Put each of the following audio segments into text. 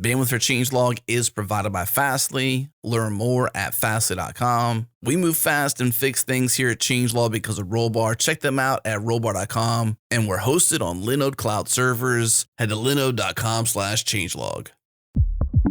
Bandwidth for Changelog is provided by Fastly. Learn more at fastly.com. We move fast and fix things here at Changelog because of Rollbar. Check them out at rollbar.com. And we're hosted on Linode Cloud servers. Head to linode.com/changelog.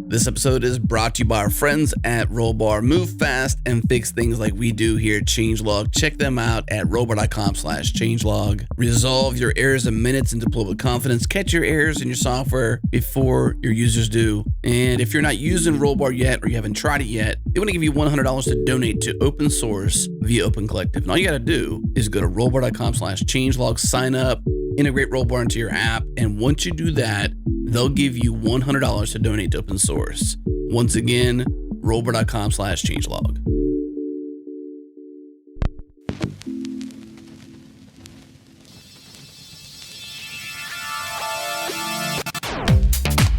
This episode is brought to you by our friends at Rollbar. Move fast and fix things like we do here at Changelog. Check them out at rollbar.com/changelog. Resolve your errors in minutes and deploy with confidence. Catch your errors in your software before your users do. And if you're not using Rollbar yet or you haven't tried it yet, they want to give you $100 to donate to open source via Open Collective. And all you got to do is go to rollbar.com/changelog, sign up, integrate Rollbar into your app. And once you do that, they'll give you $100 to donate to open source. Once again, rollbar.com/changelog.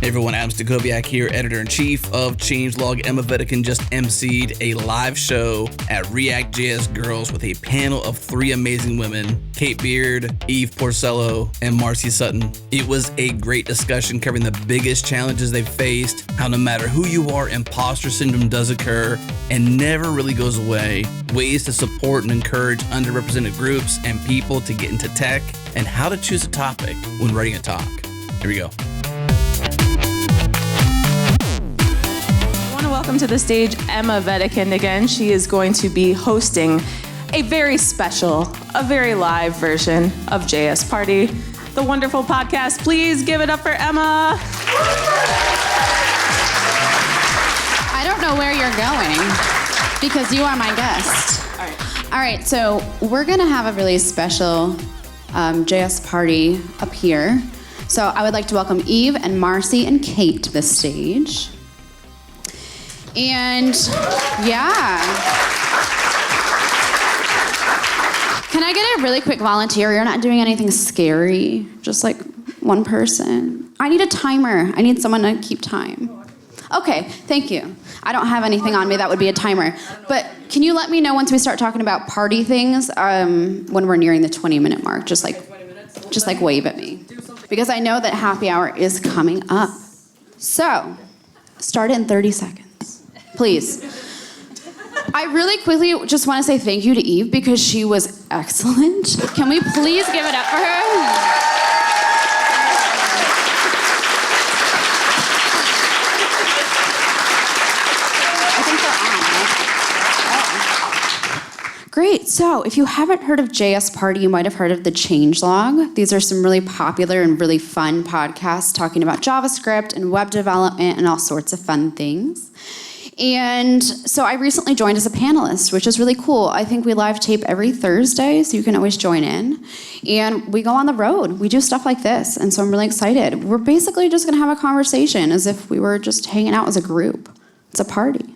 Hey everyone, Adam Stacoviak here, editor-in-chief of Changelog. Emma Wedekind just MC'd a live show at ReactJS Girls with a panel of 3 amazing women, Kate Beard, Eve Porcello, and Marcy Sutton. It was a great discussion covering the biggest challenges they've faced, how no matter who you are, imposter syndrome does occur and never really goes away, ways to support and encourage underrepresented groups and people to get into tech, and how to choose a topic when writing a talk. Here we go. Welcome to the stage, Emma Wedekind again. She is going to be hosting a very special, a very live version of JS Party, the wonderful podcast. Please give it up for Emma. I don't know where you're going because you are my guest. All right, so we're gonna have a really special JS Party up here. So I would like to welcome Eve and Marcy and Kate to the stage. And yeah. Can I get a really quick volunteer? You're not doing anything scary, just like one person. I need a timer. I need someone to keep time. Okay, thank you. I don't have anything on me that would be a timer. But can you let me know once we start talking about party things when we're nearing the 20-minute mark? Just like wave at me. Because I know that happy hour is coming up. So, start in 30 seconds. Please. I really quickly just want to say thank you to Eve because she was excellent. Can we please give it up for her? I think they're on. Great. So if you haven't heard of JS Party, you might have heard of the Changelog. These are some really popular and really fun podcasts talking about JavaScript and web development and all sorts of fun things. And so I recently joined as a panelist, which is really cool. I think we live tape every Thursday, so you can always join in. And we go on the road. We do stuff like this, and so I'm really excited. We're basically just going to have a conversation as if we were just hanging out as a group. It's a party.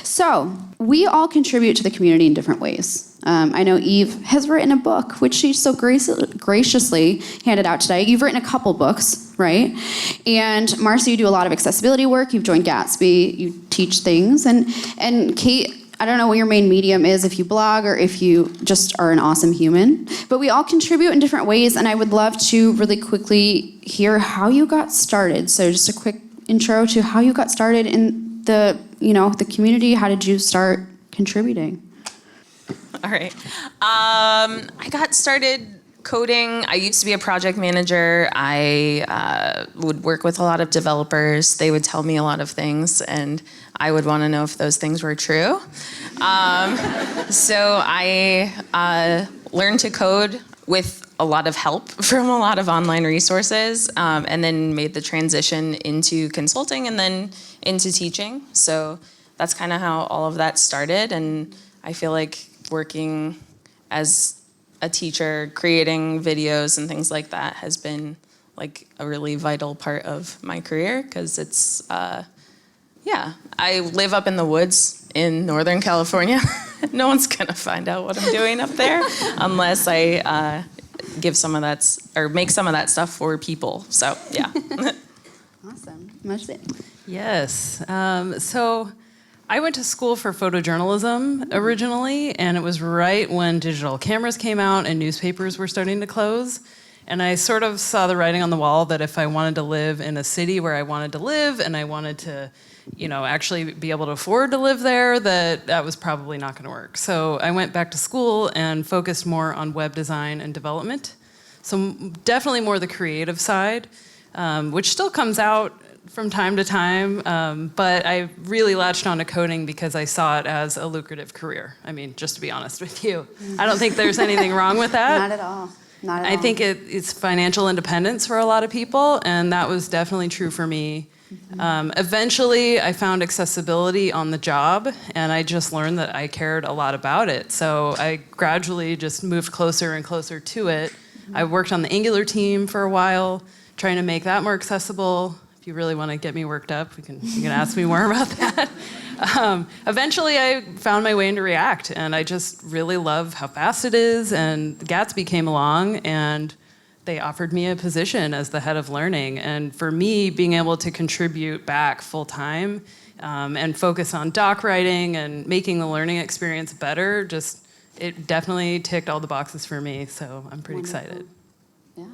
So we all contribute to the community in different ways. I know Eve has written a book, which she so graciously handed out today. You've written a couple books, right? And Marcy, you do a lot of accessibility work. You've joined Gatsby. You teach things. And Kate, I don't know what your main medium is, if you blog or if you just are an awesome human. But we all contribute in different ways, and I would love to really quickly hear how you got started. So just a quick intro to how you got started in the community. How did you start contributing? All right. I got started coding. I used to be a project manager. I would work with a lot of developers. They would tell me a lot of things, and I would want to know if those things were true. So I learned to code with a lot of help from a lot of online resources, and then made the transition into consulting and then into teaching. So that's kind of how all of that started, and I feel like working as a teacher, creating videos and things like that has been like a really vital part of my career because it's, I live up in the woods in Northern California. No one's gonna find out what I'm doing up there unless I give some of that, or make some of that stuff for people, so yeah. Awesome. Marcy? Yes, so I went to school for photojournalism originally, and it was right when digital cameras came out and newspapers were starting to close. And I sort of saw the writing on the wall that if I wanted to live in a city where I wanted to live and I wanted to, actually be able to afford to live there, that was probably not going to work. So I went back to school and focused more on web design and development. So definitely more the creative side, which still comes out from time to time, but I really latched on to coding because I saw it as a lucrative career. I mean, just to be honest with you. I don't think there's anything wrong with that. Not at all. Not at all. I think it's financial independence for a lot of people, and that was definitely true for me. Eventually, I found accessibility on the job, and I just learned that I cared a lot about it. So I gradually just moved closer and closer to it. I worked on the Angular team for a while, trying to make that more accessible. If you really want to get me worked up, you can ask me more about that. Eventually, I found my way into React, and I just really love how fast it is. And Gatsby came along, and they offered me a position as the head of learning. And for me, being able to contribute back full time and focus on doc writing and making the learning experience better, it definitely ticked all the boxes for me. So I'm pretty excited. Yeah.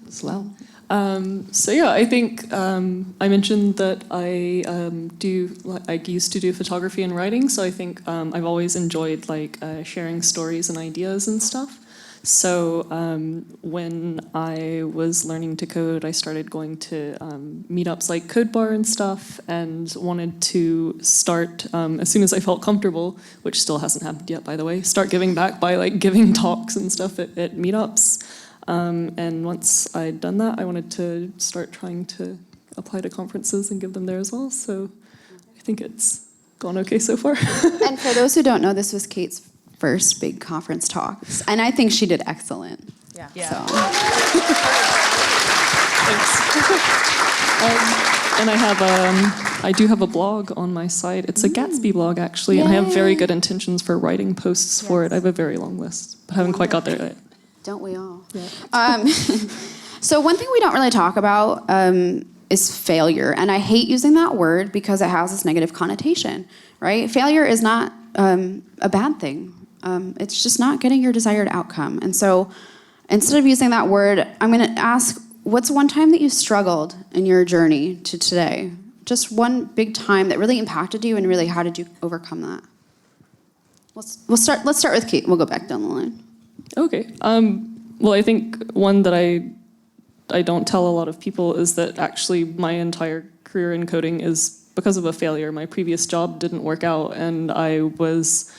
It's loud. I think I mentioned that I used to do photography and writing, so I think I've always enjoyed sharing stories and ideas and stuff. So when I was learning to code, I started going to meetups like Code Bar and stuff, and wanted to start, as soon as I felt comfortable, which still hasn't happened yet, by the way, start giving back by giving talks and stuff at meetups. And once I'd done that, I wanted to start trying to apply to conferences and give them there as well. So I think it's gone okay so far. And for those who don't know, this was Kate's first big conference talk, and I think she did excellent. Yeah. So. And I do have a blog on my site. It's a Gatsby blog, actually, and I have very good intentions for writing posts for it. I have a very long list, but haven't quite got there yet. Don't we all? Yeah. So one thing we don't really talk about is failure. And I hate using that word because it has this negative connotation, right? Failure is not a bad thing. It's just not getting your desired outcome. And so instead of using that word, I'm going to ask, what's one time that you struggled in your journey to today? Just one big time that really impacted you, and really how did you overcome that? Let's start with Kate. We'll go back down the line. Okay. Well, I think one that I don't tell a lot of people is that actually my entire career in coding is because of a failure. My previous job didn't work out, and I was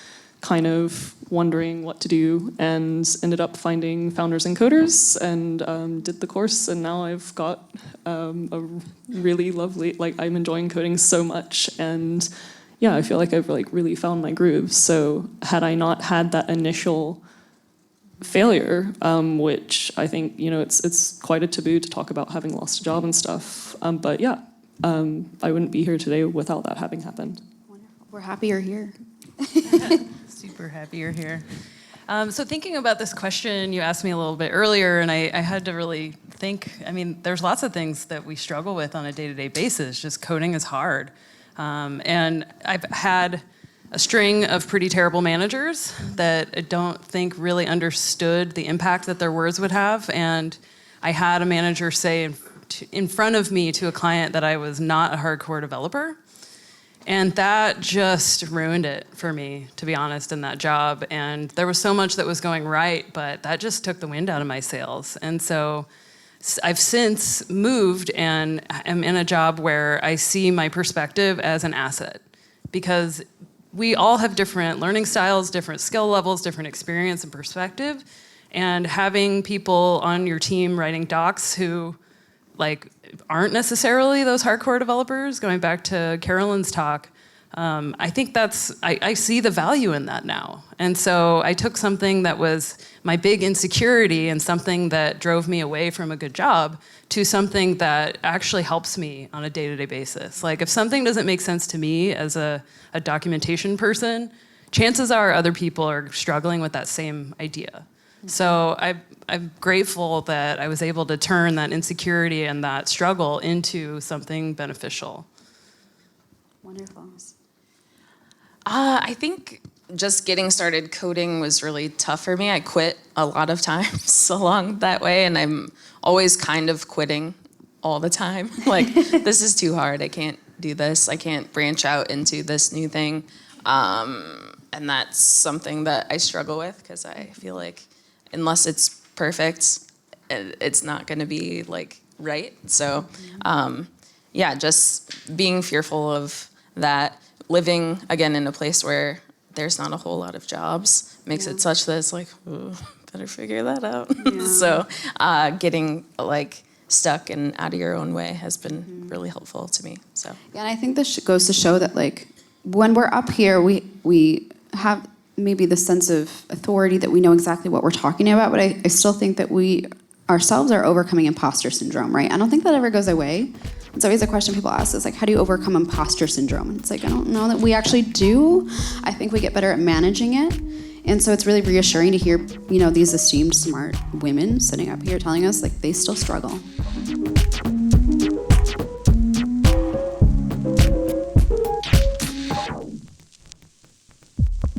kind of wondering what to do, and ended up finding Founders and Coders, and did the course, and now I've got a really lovely, I'm enjoying coding so much, and yeah, I feel like I've really found my groove. So had I not had that initial failure, which I think, it's quite a taboo to talk about having lost a job and stuff, but yeah, I wouldn't be here today without that having happened. Wonderful. We're happy you're here. Super happy you're here. So thinking about this question you asked me a little bit earlier, and I had to really think, there's lots of things that we struggle with on a day-to-day basis. Just coding is hard. And I've had a string of pretty terrible managers that I don't think really understood the impact that their words would have. And I had a manager say in front of me to a client that I was not a hardcore developer. And that just ruined it for me, to be honest, in that job. And there was so much that was going right, but that just took the wind out of my sails. And so I've since moved and am in a job where I see my perspective as an asset, because we all have different learning styles, different skill levels, different experience and perspective. And having people on your team writing docs who aren't necessarily those hardcore developers, going back to Carolyn's talk, I think I see the value in that now. And so I took something that was my big insecurity and something that drove me away from a good job to something that actually helps me on a day-to-day basis. If something doesn't make sense to me as a documentation person, chances are other people are struggling with that same idea. So I'm grateful that I was able to turn that insecurity and that struggle into something beneficial. Wonderful. I think just getting started coding was really tough for me. I quit a lot of times along that way, and I'm always kind of quitting all the time. Like, this is too hard. I can't do this. I can't branch out into this new thing. And that's something that I struggle with because I feel like unless it's perfect, it's not going to be like right. So, yeah, just being fearful of that, living again in a place where there's not a whole lot of jobs makes it such that it's like, ooh, better figure that out. Yeah. So getting like stuck and out of your own way has been really helpful to me. So yeah, and I think this goes to show that like when we're up here, we have maybe the sense of authority that we know exactly what we're talking about, but I still think that we ourselves are overcoming imposter syndrome, right? I don't think that ever goes away. It's always a question people ask is like, how do you overcome imposter syndrome? And it's like, I don't know that we actually do. I think we get better at managing it. And so it's really reassuring to hear, you know, these esteemed, smart women sitting up here telling us like they still struggle.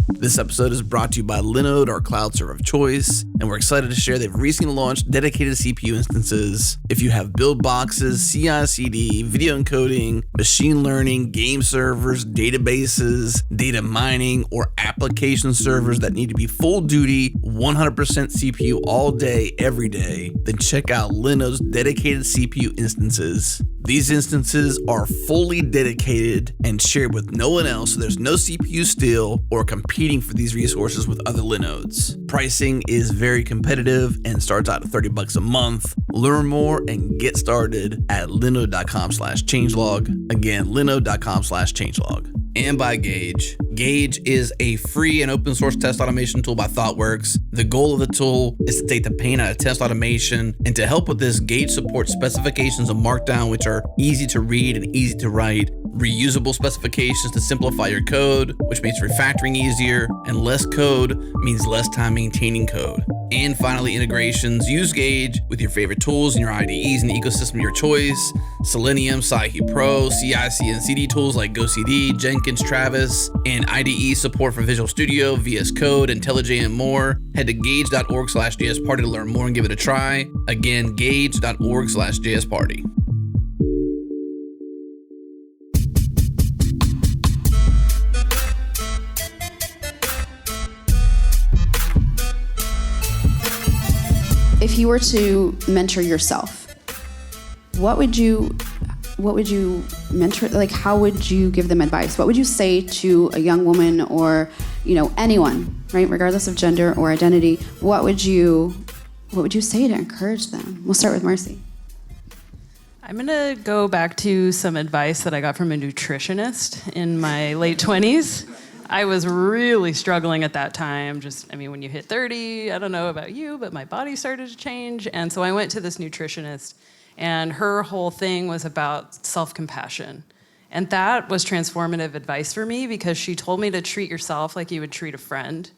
This episode is brought to you by Linode, our cloud server of choice, and we're excited to share they've recently launched dedicated CPU instances. If you have build boxes, CI/CD, video encoding, machine learning, game servers, databases, data mining, or application servers that need to be full duty, 100% CPU all day, every day, then check out Linode's dedicated CPU instances. These instances are fully dedicated and shared with no one else, so there's no CPU steal or competing for these resources with other Linodes. Pricing is very competitive and starts out at $30 a month. Learn more and get started at linode.com/changelog. Again, linode.com/changelog. And by Gauge. Gauge is a free and open source test automation tool by ThoughtWorks. The goal of the tool is to take the pain out of test automation, and to help with this, Gauge supports specifications of Markdown, which are easy to read and easy to write, reusable specifications to simplify your code, which makes refactoring easier, and less code means less time maintaining code. And finally, integrations. Use Gauge with your favorite tools and your IDEs in the ecosystem of your choice. Selenium, Sci Pro, CI/CD and CD tools like GoCD, Jenkins, Travis, and IDE support for Visual Studio, VS Code, IntelliJ, and more. Head to gauge.org/JSParty to learn more and give it a try. Again, gauge.org/JSParty. If you were to mentor yourself, what would you mentor, like how would you give them advice? What would you say to a young woman or, you know, anyone, right, regardless of gender or identity? What would you say to encourage them? We'll start with Marcy. I'm gonna go back to some advice that I got from a nutritionist in my late 20s. I was really struggling at that time. When you hit 30, I don't know about you, but my body started to change. And so I went to this nutritionist, and her whole thing was about self-compassion. And that was transformative advice for me because she told me to treat yourself like you would treat a friend.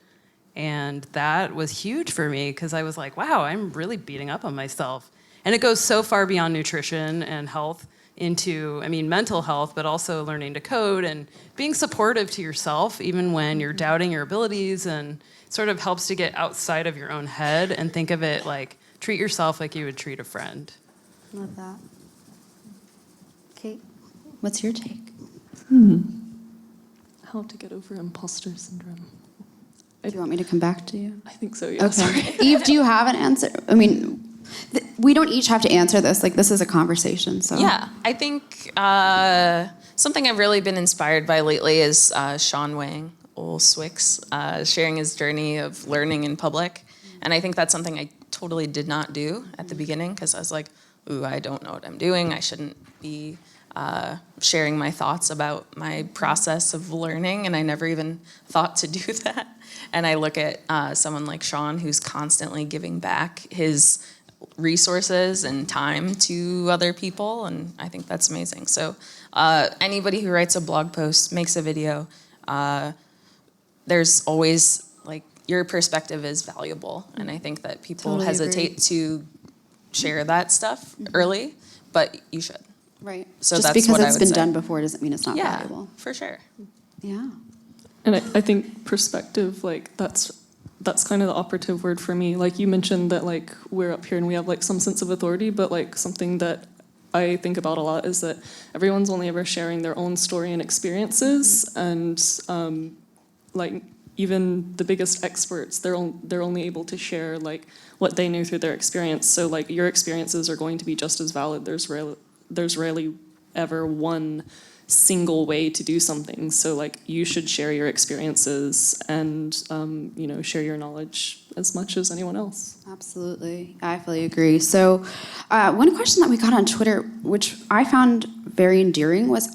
And that was huge for me because I was like, wow, I'm really beating up on myself. And it goes so far beyond nutrition and health into, mental health, but also learning to code and being supportive to yourself, even when you're doubting your abilities, and sort of helps to get outside of your own head and think of it like, treat yourself like you would treat a friend. Love that. Kate, what's your take? How to get over imposter syndrome. Do you want me to come back to you? I think so, yes. Okay. Eve, do you have an answer? We don't each have to answer this. Like, this is a conversation, so. Yeah, I think something I've really been inspired by lately is Sean Wang, old Swix, sharing his journey of learning in public. And I think that's something I totally did not do at the beginning because I was like, ooh, I don't know what I'm doing. I shouldn't be sharing my thoughts about my process of learning, and I never even thought to do that. And I look at someone like Sean who's constantly giving back his resources and time to other people, and I think that's amazing. So anybody who writes a blog post, makes a video, there's always, like, your perspective is valuable, and I think that people Totally hesitate agree. to share that stuff early, but you should. Right. So Just that's because what I it's would been say. done before doesn't mean it's not Yeah, valuable. for sure. Yeah. And I think perspective, like that's kind of the operative word for me. Like you mentioned that like we're up here and we have like some sense of authority, but like something that I think about a lot is that everyone's only ever sharing their own story and experiences, and like even the biggest experts, they're only able to share like what they knew through their experience. So like your experiences are going to be just as valid. There's rarely ever one single way to do something. So like you should share your experiences and share your knowledge as much as anyone else. Absolutely, I fully agree. So one question that we got on Twitter, which I found very endearing, was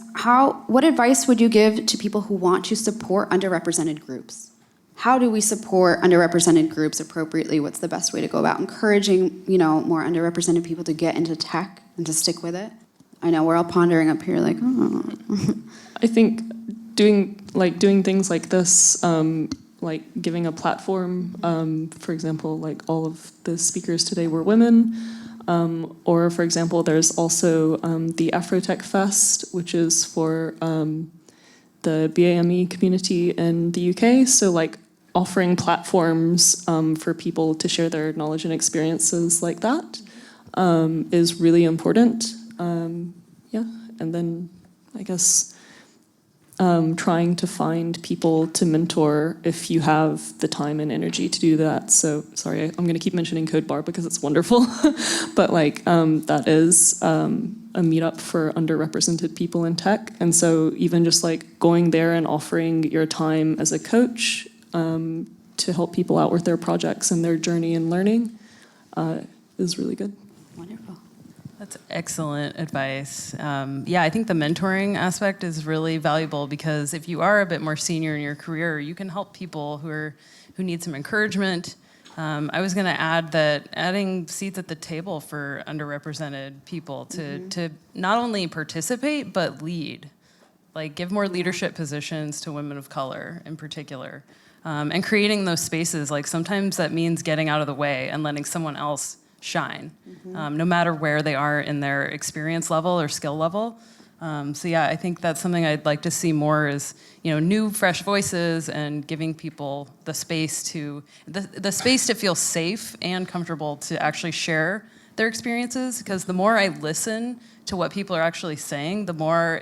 what advice would you give to people who want to support underrepresented groups? How do we support underrepresented groups appropriately? What's the best way to go about encouraging, more underrepresented people to get into tech and to stick with it? I know we're all pondering up here like, oh. I think doing things like this, like giving a platform, for example, like all of the speakers today were women, or for example, there's also the Afrotech Fest, which is for the BAME community in the UK. So like offering platforms for people to share their knowledge and experiences like that is really important. And then I guess trying to find people to mentor if you have the time and energy to do that. So sorry, I'm going to keep mentioning Code Bar because it's wonderful, but like that is a meetup for underrepresented people in tech. And so even just like going there and offering your time as a coach to help people out with their projects and their journey and learning is really good. Wonderful. That's excellent advice. I think the mentoring aspect is really valuable because if you are a bit more senior in your career, you can help people who need some encouragement. I was going to add that adding seats at the table for underrepresented people to not only participate but lead, like give more leadership positions to women of color in particular, and creating those spaces. Like sometimes that means getting out of the way and letting someone else shine, no matter where they are in their experience level or skill level. I think that's something I'd like to see more is, new, fresh voices and giving people the space to feel safe and comfortable to actually share their experiences. Because the more I listen to what people are actually saying, the more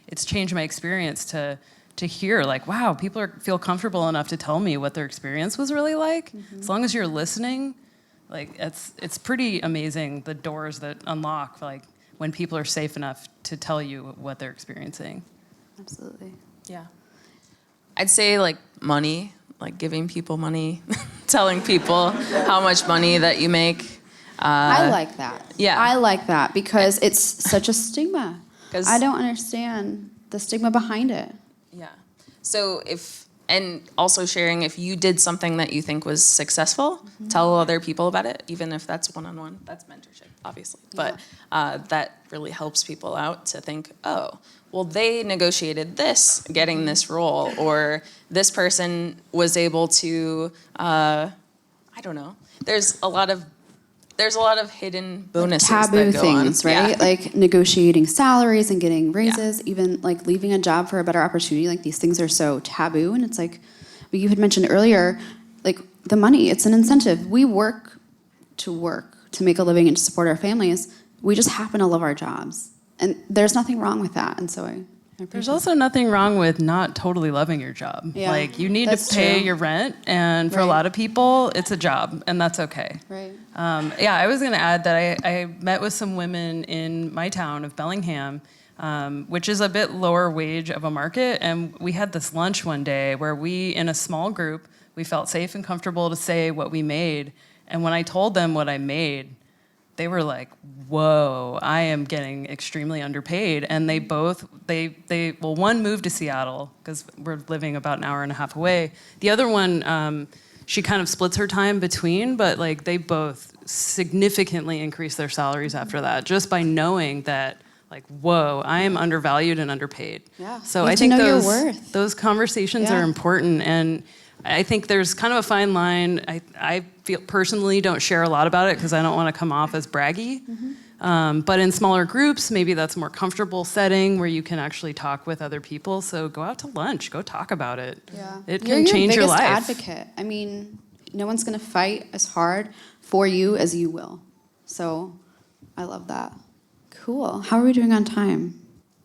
it's changed my experience to hear like, wow, people feel comfortable enough to tell me what their experience was really like. As long as you're listening. Like it's pretty amazing the doors that unlock like when people are safe enough to tell you what they're experiencing. Absolutely. Yeah. I'd say like money, like giving people money, telling people how much money that you make. I like that. Yeah. I like that because it's such a stigma. I don't understand the stigma behind it. Yeah. So and also sharing if you did something that you think was successful, tell other people about it, even if that's one-on-one. That's mentorship, obviously. But that really helps people out to think, oh, well, they negotiated this, getting this role, or this person was able to, I don't know. There's a lot of hidden bonuses taboo that go things, on. right? Yeah. Like negotiating salaries and getting raises, even like leaving a job for a better opportunity. Like these things are so taboo. And it's like, what you had mentioned earlier, like the money, it's an incentive. We work to make a living and to support our families. We just happen to love our jobs. And there's nothing wrong with that. And so I There's also nothing wrong with not totally loving your job. Yeah, like you need to pay your rent, and for a lot of people, it's a job, and that's okay. Right. I was going to add that I met with some women in my town of Bellingham, which is a bit lower wage of a market, and we had this lunch one day where we, in a small group, we felt safe and comfortable to say what we made, and when I told them what I made, they were like, whoa, I am getting extremely underpaid. And they both, one moved to Seattle because we're living about an hour and a half away. The other one, she kind of splits her time between, but like they both significantly increased their salaries after that, just by knowing that, like, whoa, I am undervalued and underpaid. Yeah. So I think those conversations are important, and I think there's kind of a fine line. I feel personally don't share a lot about it because I don't want to come off as braggy. But in smaller groups, maybe that's a more comfortable setting where you can actually talk with other people. So go out to lunch, go talk about it. Yeah. It can change your life. You're your biggest advocate. I mean, no one's going to fight as hard for you as you will. So I love that. Cool. How are we doing on time?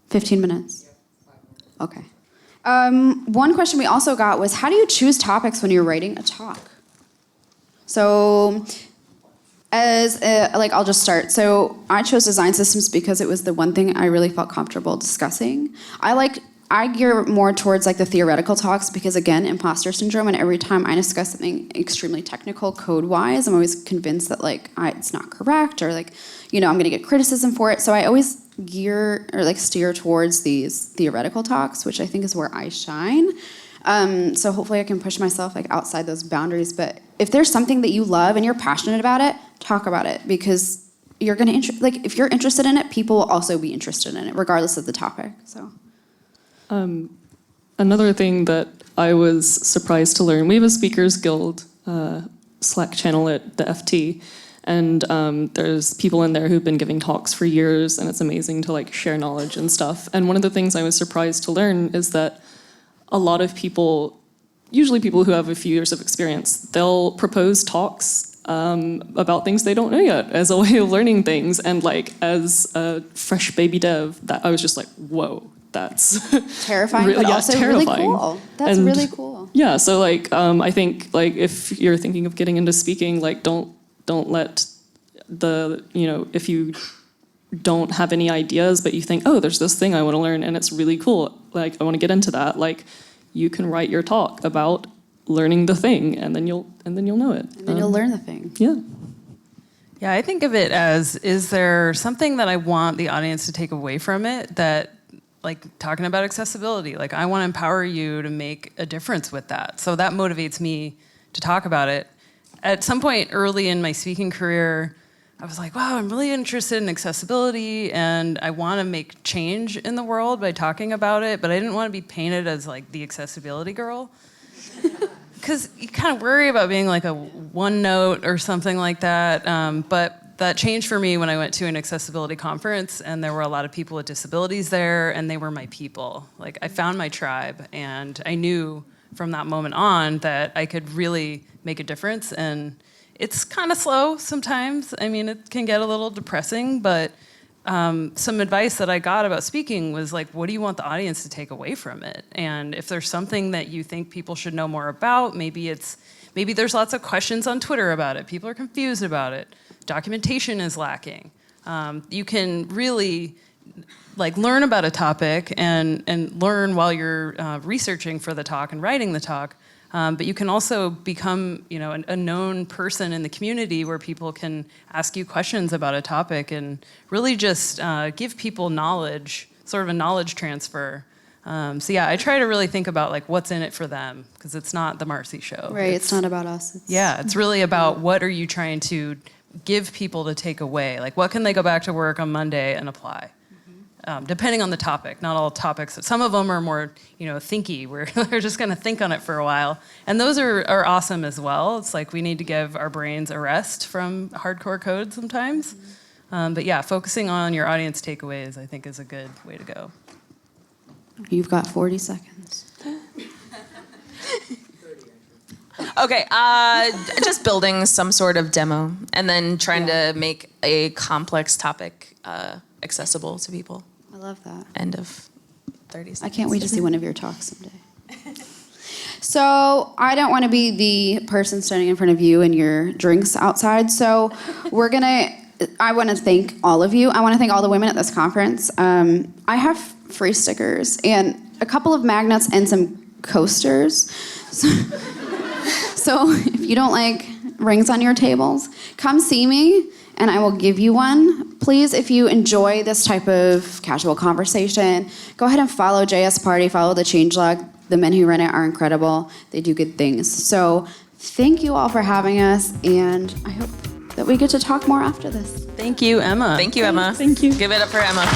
15 minutes? Okay. One question we also got was, how do you choose topics when you're writing a talk? So I'll just start. So I chose design systems because it was the one thing I really felt comfortable discussing. I gear more towards like the theoretical talks because, again, imposter syndrome, and every time I discuss something extremely technical code-wise, I'm always convinced that it's not correct, or I'm going to get criticism for it. So I always gear or steer towards these theoretical talks, which I think is where I shine. So hopefully I can push myself outside those boundaries. But if there's something that you love and you're passionate about it, talk about it, because you're going to if you're interested in it, people will also be interested in it, regardless of the topic. So. Another thing that I was surprised to learn, we have a Speakers Guild Slack channel at the FT, and there's people in there who've been giving talks for years, and it's amazing to share knowledge and stuff. And one of the things I was surprised to learn is that a lot of people, usually people who have a few years of experience, they'll propose talks about things they don't know yet as a way of learning things. And as a fresh baby dev, that I was just whoa. That's terrifying, but also terrifying. Really cool. That's really cool. Yeah, so I think if you're thinking of getting into speaking, don't let if you don't have any ideas, but you think, oh, there's this thing I want to learn and it's really cool, I want to get into that. You can write your talk about learning the thing, and then you'll know it. And then you'll learn the thing. Yeah. Yeah, I think of it as, is there something that I want the audience to take away from it that, talking about accessibility, I want to empower you to make a difference with that. So that motivates me to talk about it. At some point early in my speaking career, I was wow, I'm really interested in accessibility, and I want to make change in the world by talking about it, but I didn't want to be painted as the accessibility girl. Because you kind of worry about being a one note or something like that. But that changed for me when I went to an accessibility conference, and there were a lot of people with disabilities there, and they were my people. I found my tribe, and I knew from that moment on that I could really make a difference. And it's kind of slow sometimes. I mean, it can get a little depressing, but some advice that I got about speaking was what do you want the audience to take away from it? And if there's something that you think people should know more about, maybe there's lots of questions on Twitter about it. People are confused about it. Documentation is lacking. You can really learn about a topic and learn while you're researching for the talk and writing the talk. But you can also become, a known person in the community where people can ask you questions about a topic and really just give people knowledge, sort of a knowledge transfer. So yeah, I try to really think about what's in it for them, because it's not the Marcy show. Right, it's not about us. It's really about what are you trying to give people to take away? What can they go back to work on Monday and apply? Depending on the topic. Not all topics. Some of them are more, thinky, where they're just going to think on it for a while. And those are awesome as well. It's we need to give our brains a rest from hardcore code sometimes. But yeah, focusing on your audience takeaways, I think, is a good way to go. You've got 40 seconds. Okay, just building some sort of demo and then trying to make a complex topic accessible to people. I love that. End of 30 seconds. I can't wait to see one of your talks someday. So I don't want to be the person standing in front of you and your drinks outside. So I want to thank all of you. I want to thank all the women at this conference. I have free stickers and a couple of magnets and some coasters. So if you don't like rings on your tables, come see me and I will give you one. Please, if you enjoy this type of casual conversation, go ahead and follow JS Party, follow the changelog. The men who run it are incredible. They do good things. So thank you all for having us, and I hope that we get to talk more after this. Thank you, Emma. Thank you, Emma. Thank you. Give it up for Emma.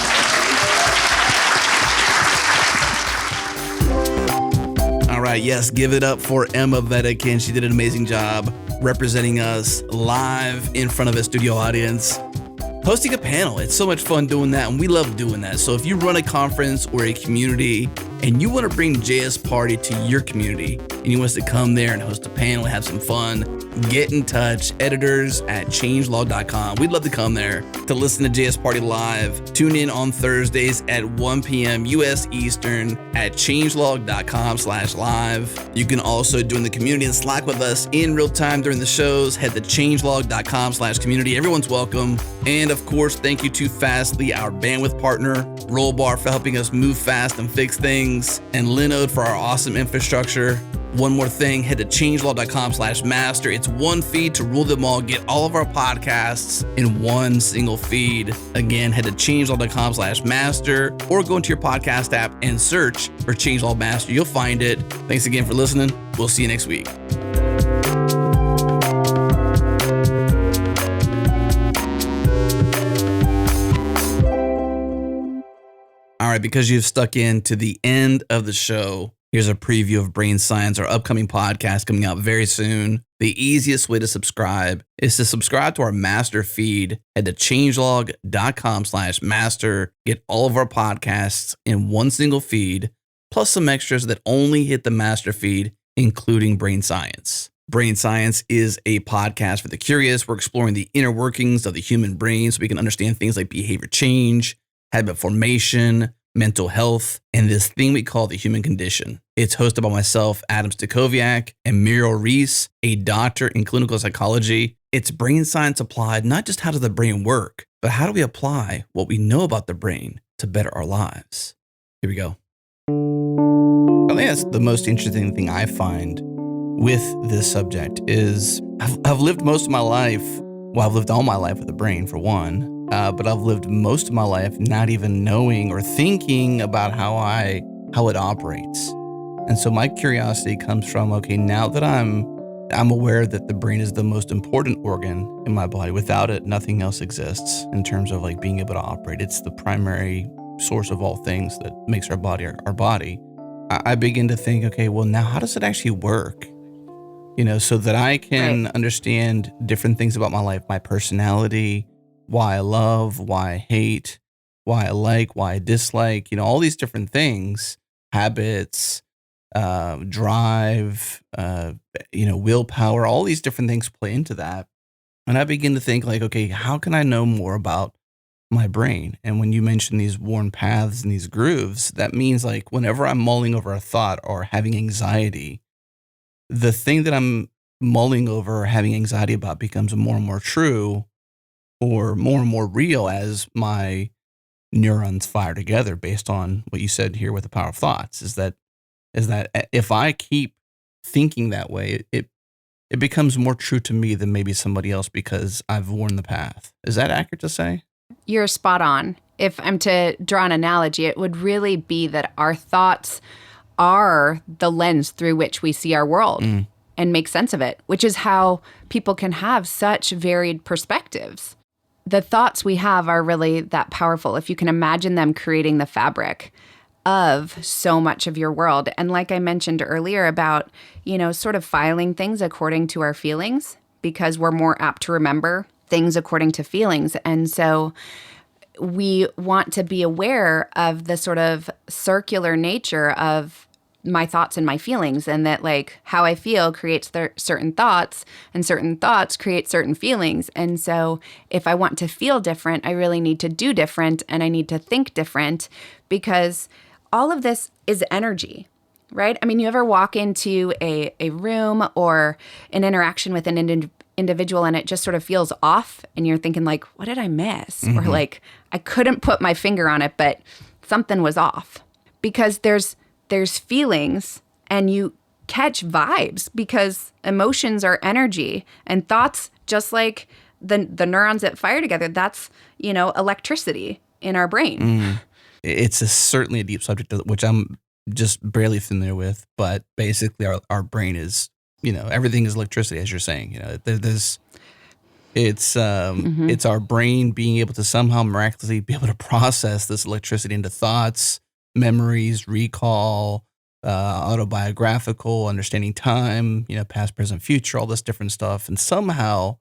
All right, yes, give it up for Emma Wedekind. She did an amazing job representing us live in front of a studio audience. hosting a panel. It's so much fun doing that, and we love doing that. So if you run a conference or a community and you want to bring JS Party to your community and you want us to come there and host a panel and have some fun, get in touch, editors@changelog.com. We'd love to come there to listen to JS Party live. Tune in on Thursdays at 1 p.m. US Eastern at changelog.com/live. You can also join the community and Slack with us in real time during the shows. Head to changelog.com/community. Everyone's welcome. And of course, thank you to Fastly, our bandwidth partner, Rollbar for helping us move fast and fix things, and Linode for our awesome infrastructure. One more thing, head to changelog.com/master. It's one feed to rule them all. Get all of our podcasts in one single feed. Again, head to changelog.com/master or go into your podcast app and search for Changelog Master. You'll find it. Thanks again for listening. We'll see you next week. All right, because you've stuck in to the end of the show, here's a preview of Brain Science, our upcoming podcast coming out very soon. The easiest way to subscribe is to subscribe to our master feed. Head to changelog.com/master. Get all of our podcasts in one single feed, plus some extras that only hit the master feed, including Brain Science. Brain Science is a podcast for the curious. We're exploring the inner workings of the human brain so we can understand things like behavior change, habit formation, mental health, and this thing we call the human condition. It's hosted by myself, Adam Stacoviak, and Muriel Reese, a doctor in clinical psychology. It's brain science applied, not just how does the brain work, but how do we apply what we know about the brain to better our lives? Here we go. I think that's the most interesting thing I find with this subject is I've lived most of my life, well, I've lived all my life with a brain for one, but I've lived most of my life not even knowing or thinking about how it operates. And so my curiosity comes from, okay, now that I'm aware that the brain is the most important organ in my body. Without it, nothing else exists in terms of like being able to operate. It's the primary source of all things that makes our body our body. I begin to think, okay, well, now how does it actually work? So that I can understand different things about my life, my personality, why I love, why I hate, why I like, why I dislike, all these different things, habits, drive, willpower, all these different things play into that. And I begin to think like, okay, how can I know more about my brain? And when you mention these worn paths and these grooves, that means like whenever I'm mulling over a thought or having anxiety, the thing that I'm mulling over or having anxiety about becomes more and more true or more and more real as my neurons fire together based on what you said here with the power of thoughts is that if I keep thinking that way, it becomes more true to me than maybe somebody else because I've worn the path. Is that accurate to say? You're spot on. If I'm to draw an analogy, it would really be that our thoughts are the lens through which we see our world and make sense of it, which is how people can have such varied perspectives. The thoughts we have are really that powerful. If you can imagine them creating the fabric of so much of your world. And like I mentioned earlier about, sort of filing things according to our feelings, because we're more apt to remember things according to feelings. And so we want to be aware of the sort of circular nature of my thoughts and my feelings, and that like how I feel creates certain thoughts, and certain thoughts create certain feelings. And so if I want to feel different, I really need to do different, and I need to think different, because all of this is energy, right? I mean, you ever walk into a room or an interaction with an individual and it just sort of feels off, and you're thinking like, what did I miss? Or like, I couldn't put my finger on it, but something was off. Because there's feelings, and you catch vibes, because emotions are energy, and thoughts, just like the neurons that fire together, that's, electricity in our brain. It's certainly a deep subject, which I'm just barely familiar with, but basically our brain is, everything is electricity, as you're saying. It's our brain being able to somehow miraculously be able to process this electricity into thoughts, memories, recall, autobiographical, understanding time, past, present, future, all this different stuff. And somehow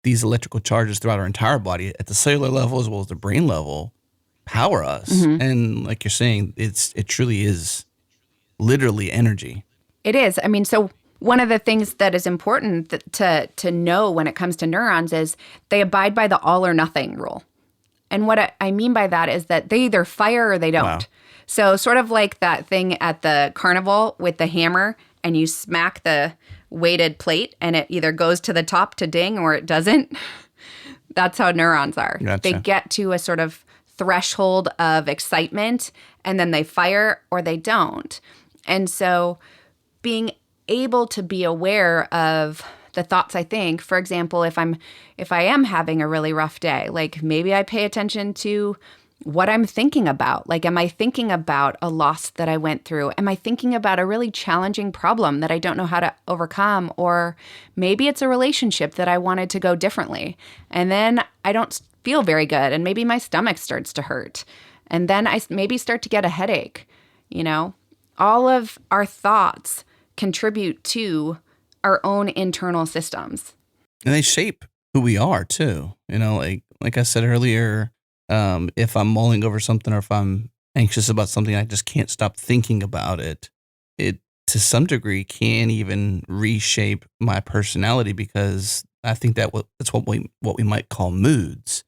these electrical charges throughout our entire body at the cellular level as well as the brain level power us. And like you're saying, it truly is literally energy. It is. I mean, so one of the things that is important to know when it comes to neurons is they abide by the all or nothing rule. And what I mean by that is that they either fire or they don't. Wow. So sort of like that thing at the carnival with the hammer and you smack the weighted plate and it either goes to the top to ding or it doesn't. That's how neurons are. Gotcha. They get to a sort of threshold of excitement and then they fire or they don't. And so being able to be aware of the thoughts I think, for example, if I am having a really rough day, like maybe I pay attention to what I'm thinking about. Like, am I thinking about a loss that I went through? Am I thinking about a really challenging problem that I don't know how to overcome? Or maybe it's a relationship that I wanted to go differently. And then I don't feel very good. And maybe my stomach starts to hurt. And then I maybe start to get a headache. You know, all of our thoughts contribute to our own internal systems. And they shape who we are too. You know, like I said earlier, if I'm mulling over something or if I'm anxious about something, I just can't stop thinking about it. It, to some degree, can even reshape my personality because I think that's what we might call moods.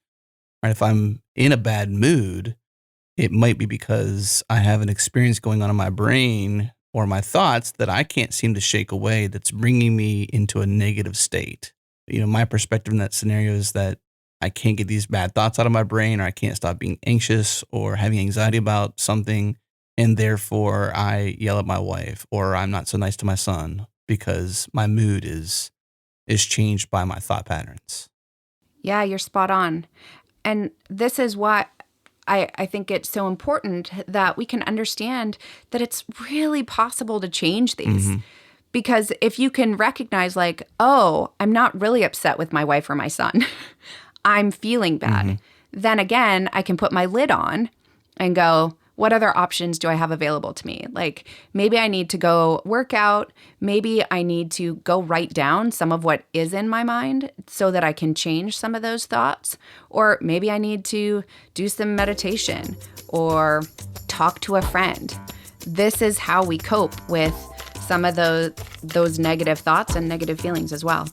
Right? If I'm in a bad mood, it might be because I have an experience going on in my brain or my thoughts that I can't seem to shake away that's bringing me into a negative state. You know, my perspective in that scenario is that I can't get these bad thoughts out of my brain, or I can't stop being anxious or having anxiety about something. And therefore I yell at my wife, or I'm not so nice to my son because my mood is changed by my thought patterns. Yeah, you're spot on. And this is why I think it's so important that we can understand that it's really possible to change these. Mm-hmm. Because if you can recognize like, oh, I'm not really upset with my wife or my son. I'm feeling bad. Mm-hmm. Then again, I can put my lid on and go, what other options do I have available to me? Like maybe I need to go work out. Maybe I need to go write down some of what is in my mind so that I can change some of those thoughts. Or maybe I need to do some meditation or talk to a friend. This is how we cope with some of those negative thoughts and negative feelings as well.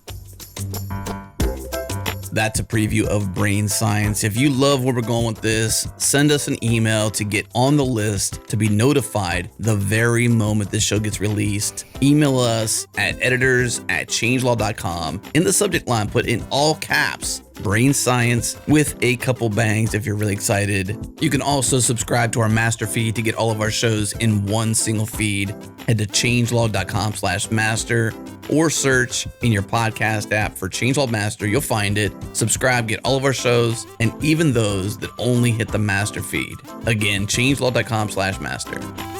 That's a preview of Brain Science. If you love where we're going with this, send us an email to get on the list to be notified the very moment this show gets released. Email us at editors@changelog.com. In the subject line, put in all caps, Brain Science with a couple bangs if you're really excited. You can also subscribe to our master feed to get all of our shows in one single feed. Head to changelog.com/master or search in your podcast app for Changelog Master. You'll find it. Subscribe, get all of our shows, and even those that only hit the master feed. Again, changelog.com/master.